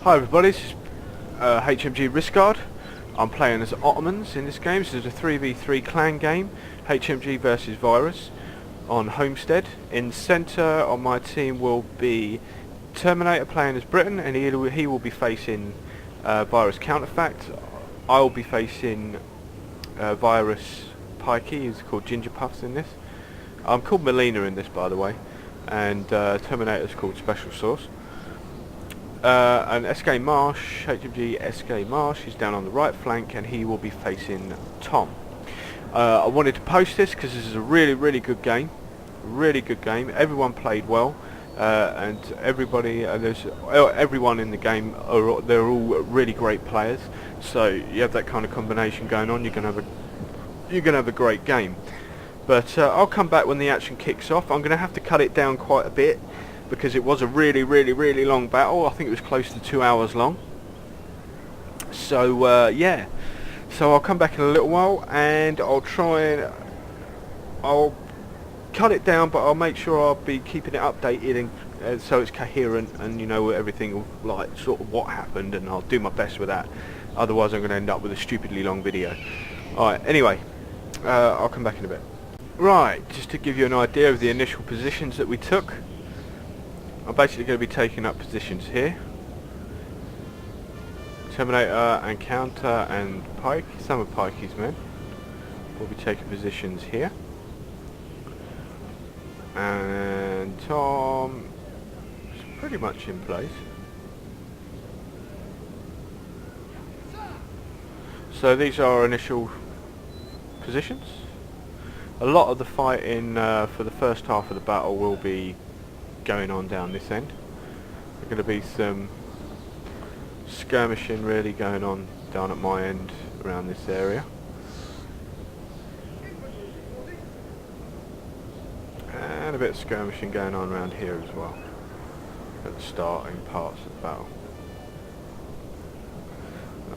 Hi everybody, this is HMG RISQUARD. I'm playing as Ottomans in this game. This is a 3v3 clan game, HMG versus Virus on Homestead. In the centre of my team will be Terminator playing as Britain, and he will be facing Virus Counterfact. I will be facing Virus Pikey, who's called Ginger Puffs in this. I'm called Melina in this, by the way, and Terminator's called Special Sauce. And SK Marsh, HMG SK Marsh, is down on the right flank, and he will be facing Tom. I wanted to post this because this is a really good game. Everyone played well, and everyone in the game they're all really great players. So you have that kind of combination going on. You're gonna have a great game. But I'll come back when the action kicks off. I'm gonna have to cut it down quite a bit, because it was a really long battle. I think it was close to 2 hours long. So yeah, so I'll come back in a little while and I'll cut it down, but I'll make sure I'll be keeping it updated and so it's coherent, and you know everything, like sort of what happened, and I'll do my best with that. Otherwise I'm going to end up with a stupidly long video. Alright, anyway, I'll come back in a bit. Right, just to give you an idea of the initial positions that we took. I'm basically going to be taking up positions here. Terminator and Counter and Pike, some of Pikey's men, will be taking positions here. And Tom is pretty much in place. So these are our initial positions. A lot of the fighting for the first half of the battle will be going on down this end. There's going to be some skirmishing really going on down at my end around this area, and a bit of skirmishing going on around here as well at the starting parts of the battle.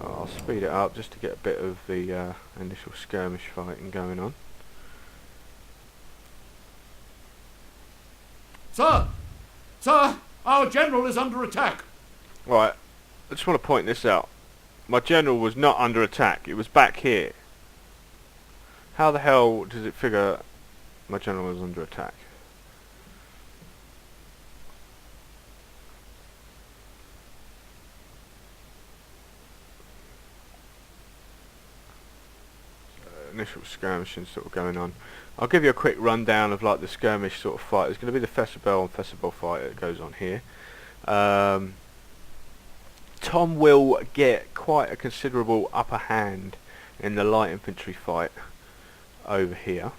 I'll speed it up just to get a bit of the initial skirmish fighting going on. Sir! Sir! Our general is under attack! Right, I just want to point this out. My general was not under attack, it was back here. How the hell does it figure my general was under attack? Initial skirmishing sort of going on. I'll give you a quick rundown of like the skirmish sort of fight. There's going to be the Festival and Festival fight that goes on here. Tom will get quite a considerable upper hand in the light infantry fight over here,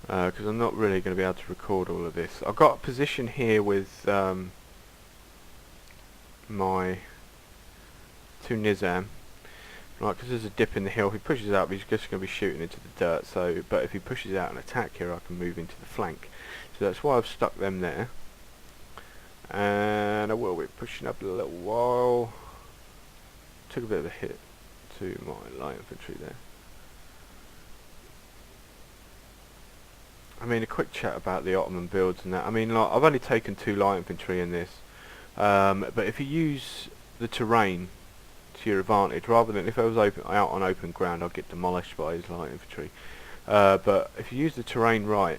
because I'm not really going to be able to record all of this. I've got a position here with my two Nizam. Right, because there's a dip in the hill. If he pushes up, he's just going to be shooting into the dirt. So, but if he pushes out and attack here, I can move into the flank. So that's why I've stuck them there. And I will be pushing up in a little while. Took a bit of a hit to my light infantry there. I mean, a quick chat about the Ottoman builds and that. I mean, like, I've only taken 2 light infantry in this, but if you use the terrain to your advantage, rather than if I was out on open ground, I'd get demolished by his light infantry. But if you use the terrain right,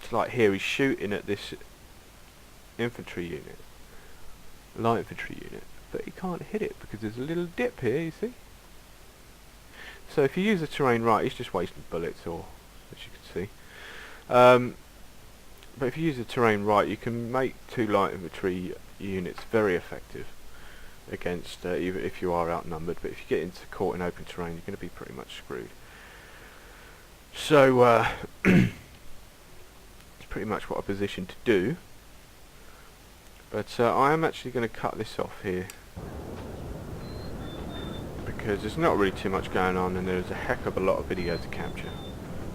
it's like here, he's shooting at this infantry unit, light infantry unit, but he can't hit it because there's a little dip here, you see. So if you use the terrain right, he's just wasting bullets, or as you can see. But if you use the terrain right, you can make 2 light infantry units very effective against even if you are outnumbered. But if you get into caught in open terrain, you're going to be pretty much screwed. So it's pretty much what I'm positioned to do. But I am actually going to cut this off here, because there's not really too much going on and there's a heck of a lot of video to capture.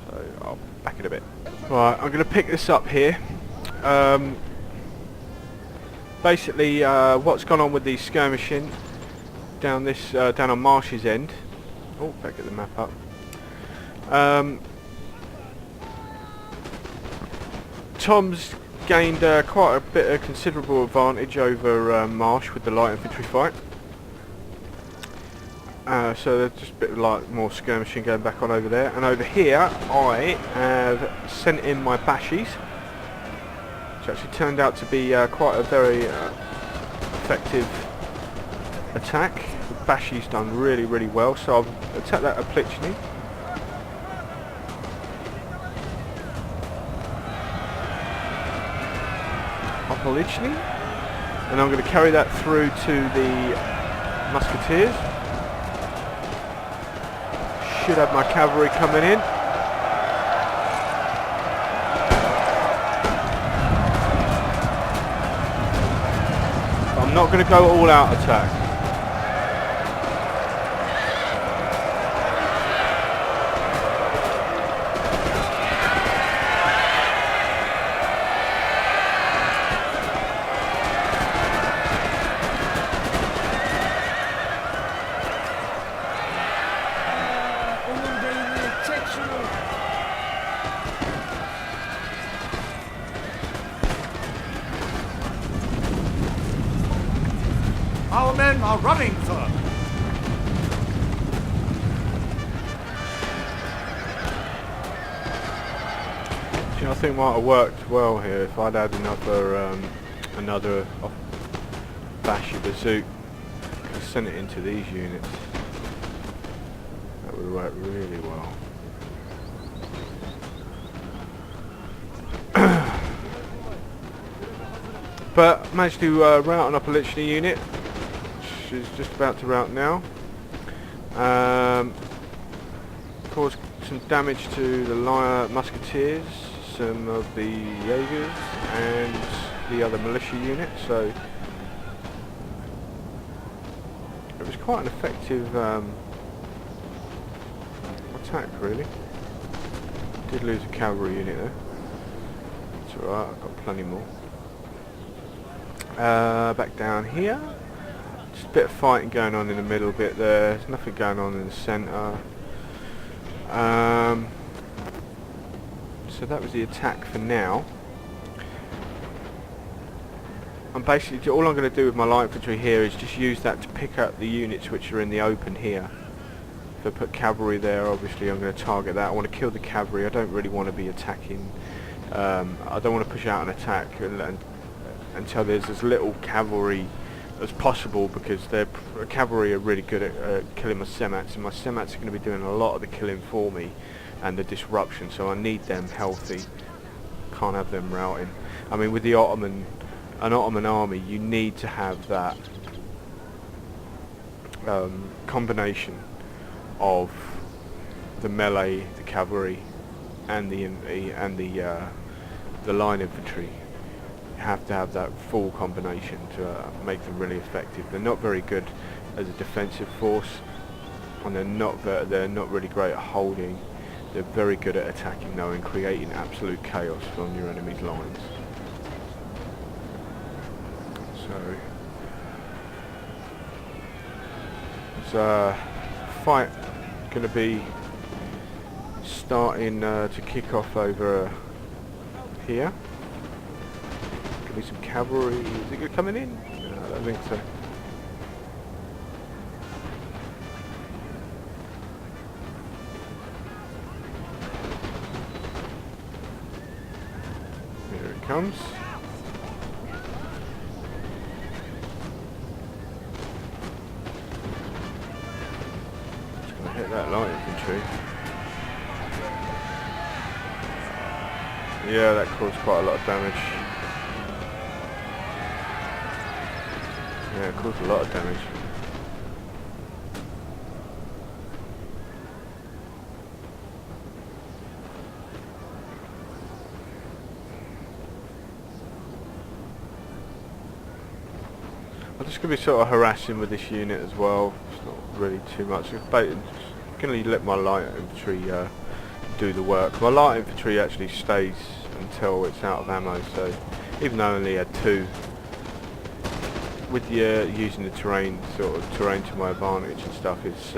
So I'll back it a bit. Right, I'm going to pick this up here. Basically, what's gone on with the skirmishing down this down on Marsh's end. Oh, back at the map up. Tom's gained quite a bit of considerable advantage over Marsh with the light infantry fight. So there's just a bit of like more skirmishing going back on over there. And over here I have sent in my bashies, which actually turned out to be quite a very effective attack. The bashies done really, really well, so I've attacked that Aplichny. And I'm going to carry that through to the musketeers. Should have my cavalry coming in. But I'm not going to go all out attack. Our men are running, sir. I think might have worked well here if I'd had another Bashi bazooka and sent it into these units. That would work really well. But managed to rout an Aplichny unit, which is just about to rout now. Caused some damage to the musketeers, some of the Jaegers and the other militia units, so it was quite an effective attack really. Did lose a cavalry unit there. It's alright, I've got plenty more. Back down here, just a bit of fighting going on in the middle bit there. There's nothing going on in the centre. So that was the attack for now. And basically all I'm going to do with my light infantry here is just use that to pick up the units which are in the open here. If I put cavalry there, obviously I'm going to target that. I want to kill the cavalry. I don't really want to be attacking. I don't want to push out an attack until there's as little cavalry as possible, because the cavalry are really good at killing my semats, and my semats are going to be doing a lot of the killing for me and the disruption, so I need them healthy. Can't have them routing. I mean, with the an Ottoman army, you need to have that combination of the melee, the cavalry, and the line infantry. You have to have that full combination to make them really effective. They're not very good as a defensive force, and they're not really great at holding. They're very good at attacking though, and creating absolute chaos from your enemy's lines. So there's a fight going to be starting to kick off over here. Could be some cavalry. Is it coming in? No, I don't think so. Here it comes. Just gonna hit that light infantry. Yeah, that caused quite a lot of damage. Yeah, it caused a lot of damage. I'm just going to be sort of harassing with this unit as well. It's not really too much. I'm going to let my light infantry do the work. My light infantry actually stays until it's out of ammo, so even though I only had 2, with using the terrain to my advantage and stuff, it's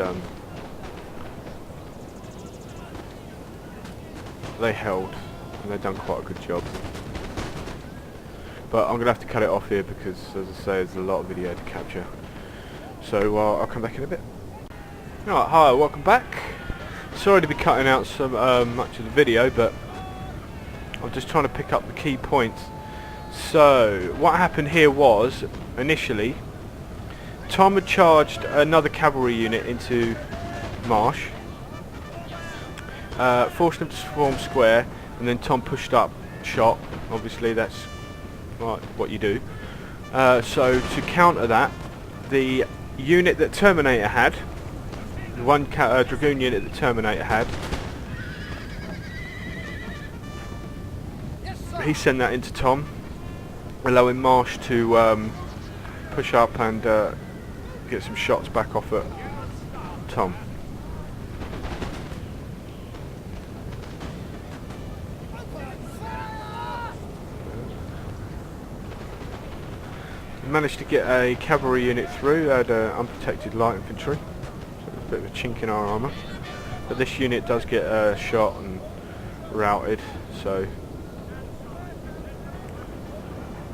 they held and they've done quite a good job. But I'm going to have to cut it off here because, as I say, there's a lot of video to capture. So I'll come back in a bit. Alright, hi, welcome back. Sorry to be cutting out some much of the video, but I'm just trying to pick up the key points. So, what happened here was, initially, Tom had charged another cavalry unit into Marsh, forced him to form square, and then Tom pushed up, shot. Obviously that's what you do. So to counter that, the unit that Terminator had, the one Dragoon unit that Terminator had, he sent that into Tom, allowing Marsh to push up and get some shots back off at Tom. Managed to get a cavalry unit through. They had unprotected light infantry, so a bit of a chink in our armour. But this unit does get shot and routed, so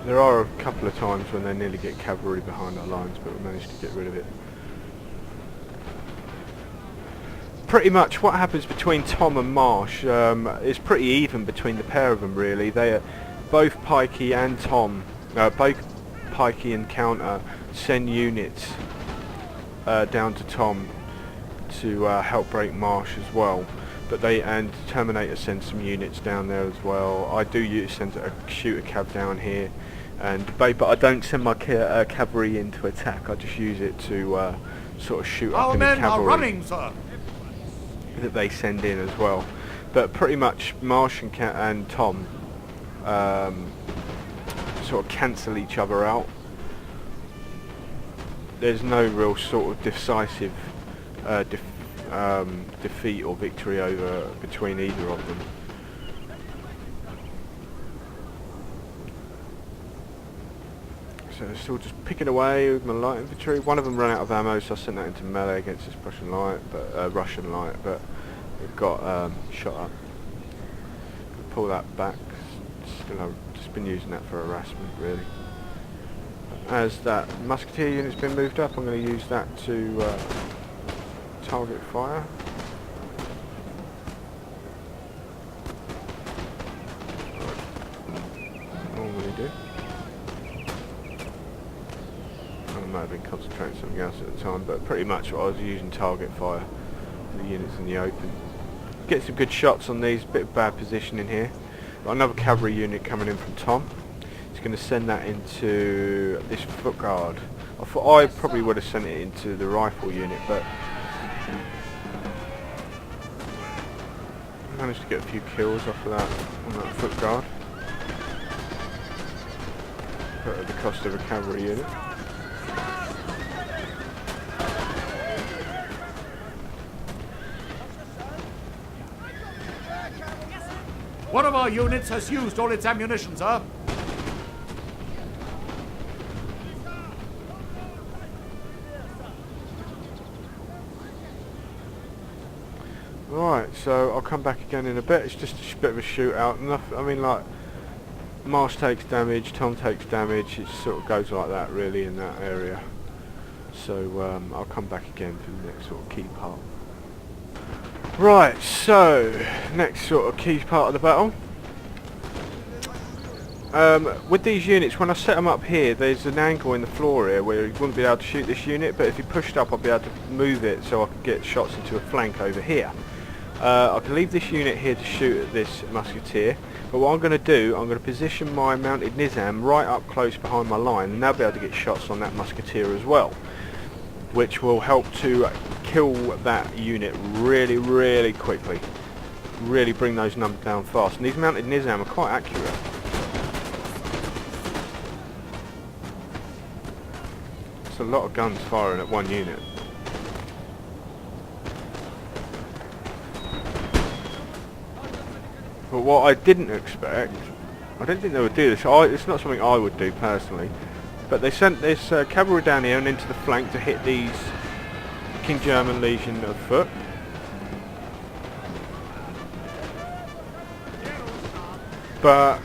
there are a couple of times when they nearly get cavalry behind our lines, but we managed to get rid of it. Pretty much what happens between Tom and Marsh is pretty even between the pair of them, really. They are both Pikey and Tom, both Pikey and Counter send units down to Tom to help break Marsh as well, but and Terminator sends some units down there as well. I do send a shooter cav down here, but I don't send my cavalry in to attack. I just use it to sort of shoot up any cavalry are running, sir. That they send in as well. But pretty much Marsh and Tom sort of cancel each other out. There's no real sort of decisive defeat or victory between either of them. So still just picking away with my light infantry. One of them ran out of ammo, so I sent that into melee against this Russian light, but it got shot up. Pull that back. Still, I've been using that for harassment, really. As that musketeer unit's been moved up, I'm going to use that to target fire. Normally do. I might have been concentrating something else at the time, but pretty much what I was using target fire for the units in the open. Get some good shots on these. Bit of bad positioning here. Got another cavalry unit coming in from Tom. He's going to send that into this foot guard. I thought I probably would have sent it into the rifle unit, but I managed to get a few kills off of that on that foot guard, but at the cost of a cavalry unit. One of our units has used all its ammunition, sir. Right, so I'll come back again in a bit. It's just a bit of a shootout. I mean, like, Marsh takes damage, Tom takes damage. It sort of goes like that, really, in that area. So I'll come back again for the next sort of key part. Right, so next sort of key part of the battle. With these units, when I set them up here, there's an angle in the floor here where you wouldn't be able to shoot this unit, but if you pushed up, I'd be able to move it so I could get shots into a flank over here. I can leave this unit here to shoot at this musketeer, but what I'm going to do, I'm going to position my mounted Nizam right up close behind my line, and they'll be able to get shots on that musketeer as well, which will help to kill that unit really, really quickly. Really bring those numbers down fast. And these mounted Nizam are quite accurate. It's a lot of guns firing at one unit. But what I didn't expect, I didn't think they would do this. It's not something I would do personally. But they sent this cavalry down here and into the flank to hit these King German Legion of foot.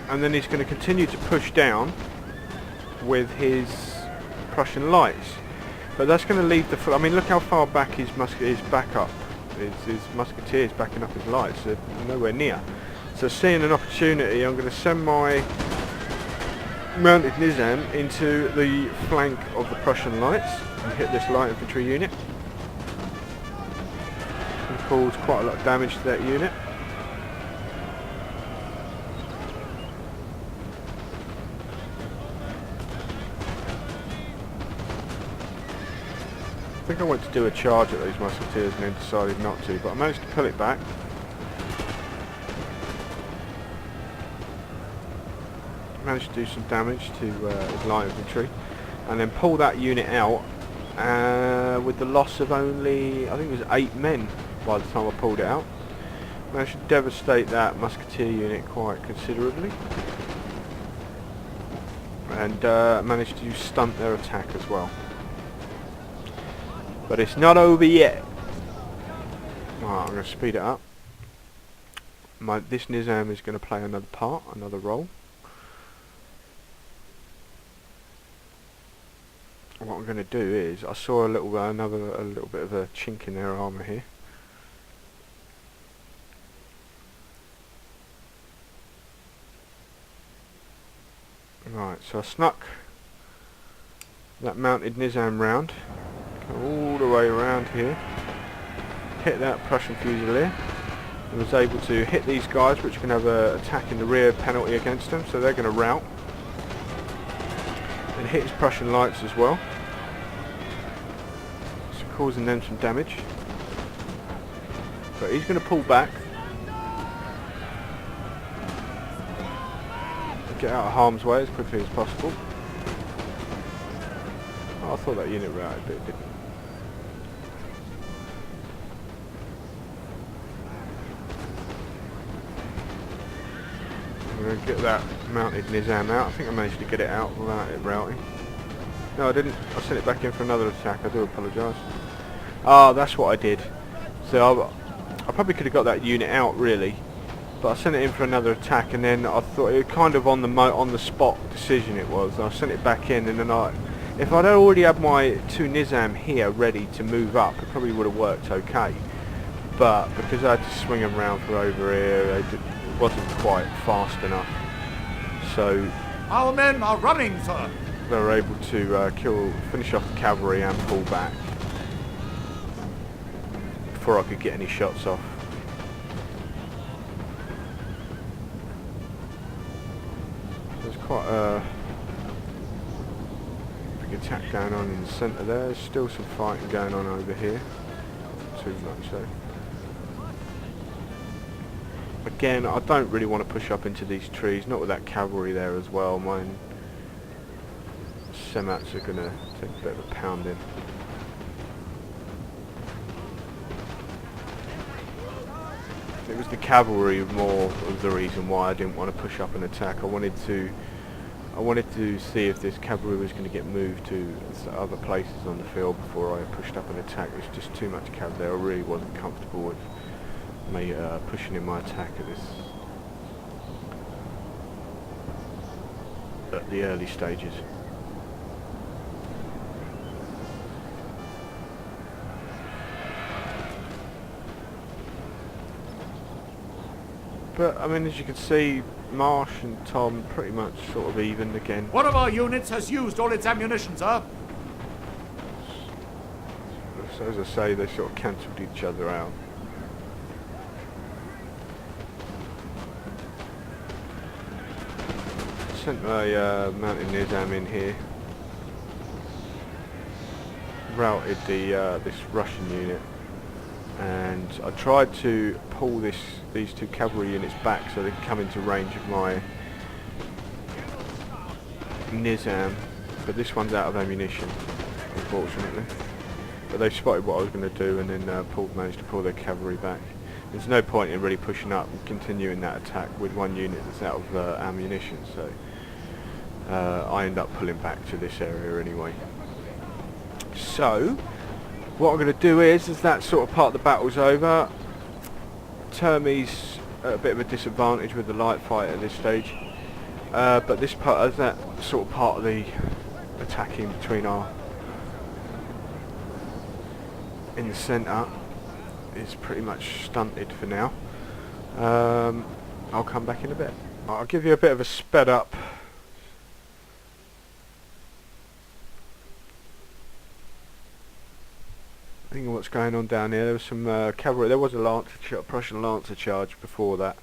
And then he's going to continue to push down with his Prussian lights. But that's going to leave the... I mean, look how far back his backup. His musketeers backing up his lights. They're nowhere near. So seeing an opportunity, I'm going to send my mounted Nizam into the flank of the Prussian lights and hit this light infantry unit. And cause quite a lot of damage to that unit. I think I went to do a charge at those musketeers and then decided not to, but I managed to pull it back. Managed to do some damage to his light infantry and then pull that unit out with the loss of only, I think it was 8 men by the time I pulled it out. Managed to devastate that musketeer unit quite considerably and managed to stunt their attack as well. But it's not over yet. Right, I'm going to speed it up. This Nizam is going to play another part, another role. What I'm going to do is, I saw a little bit of a chink in their armour here. Right, so I snuck that mounted Nizam round, all the way around here, hit that Prussian Fusilier, and was able to hit these guys, which can have an attack in the rear penalty against them, so they're going to rout. And hit his Prussian lights as well, so causing them some damage. But he's going to pull back, get out of harm's way as quickly as possible. Oh, I thought that unit routed, but it didn't. I'm going to get that mounted Nizam out. I think I managed to get it out without it routing. No, I didn't. I sent it back in for another attack. I do apologise. Ah, that's what I did. So I probably could have got that unit out really, but I sent it in for another attack, and then I thought it kind of on the spot decision it was. I sent it back in, and then if I'd already had my 2 Nizam here ready to move up, it probably would have worked okay. But because I had to swing them round for over here, it wasn't quite fast enough. So Our men are running, sir. they were able to finish off the cavalry and pull back before I could get any shots off. There's quite a big attack going on in the centre there. There's still some fighting going on over here. Not too much though. Again, I don't really want to push up into these trees, not with that cavalry there as well. Mine Semats are going to take a bit of a pounding. It was the cavalry more of the reason why I didn't want to push up and attack. I wanted to see if this cavalry was going to get moved to other places on the field before I pushed up and attacked. There's just too much cavalry there. I really wasn't comfortable with me pushing in my attack at the early stages. But I mean, as you can see, Marsh and Tom pretty much sort of even again. One of our units has used all its ammunition, sir. So as I say, they sort of cancelled each other out. Sent my mounted Nizam in here, routed this Russian unit, and I tried to pull these 2 cavalry units back so they could come into range of my Nizam, but this one's out of ammunition, unfortunately. But they spotted what I was going to do, and then managed to pull their cavalry back. There's no point in really pushing up and continuing that attack with one unit that's out of ammunition, so I end up pulling back to this area anyway. So what I'm going to do is that sort of part of the battle's over. Termy's at a bit of a disadvantage with the light fight at this stage, but this part, as that sort of part of the attacking between our in the centre is pretty much stunted for now. I'll come back in a bit. I'll give you a bit of a sped up thing of what's going on down here. There was some cavalry. There was a Prussian Lancer charge before that,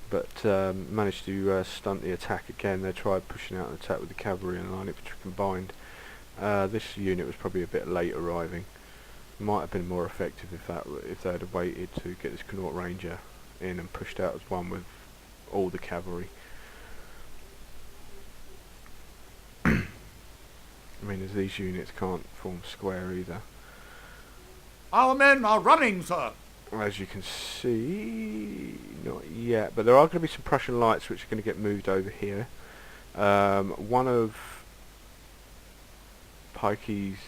but managed to stunt the attack again. They tried pushing out an attack with the cavalry and line infantry combined. This unit was probably a bit late arriving. Might have been more effective if they had waited to get this Connaught Ranger in and pushed out as one with all the cavalry. I mean, as these units can't form square either. Our men are running, sir. As you can see, not yet, but there are going to be some Prussian lights which are going to get moved over here. One of Pikey's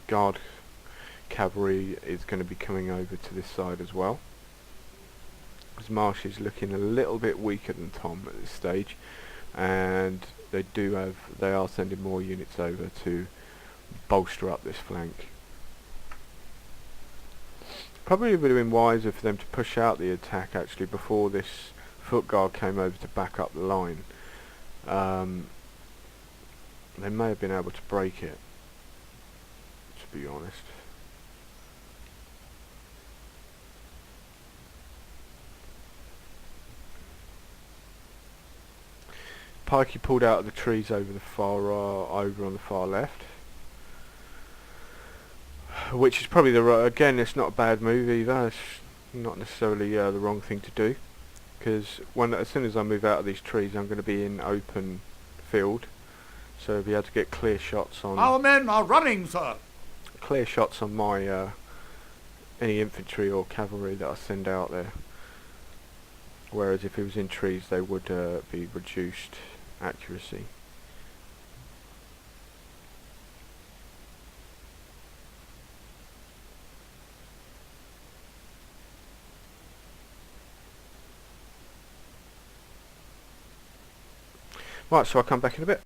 guard cavalry is going to be coming over to this side as well. As Marsh is looking a little bit weaker than Tom at this stage, and they are sending more units over to bolster up this flank. Probably would have been wiser for them to push out the attack actually before this foot guard came over to back up the line. They may have been able to break it, to be honest. Pikey pulled out of the trees over over on the far left, which is probably again, it's not a bad move either. It's not necessarily the wrong thing to do, because as soon as I move out of these trees, I'm going to be in open field, so I'll be able to get clear shots on. Our men are running, sir. Clear shots on my any infantry or cavalry that I send out there. Whereas if it was in trees, they would be reduced accuracy. Right, so I'll come back in a bit.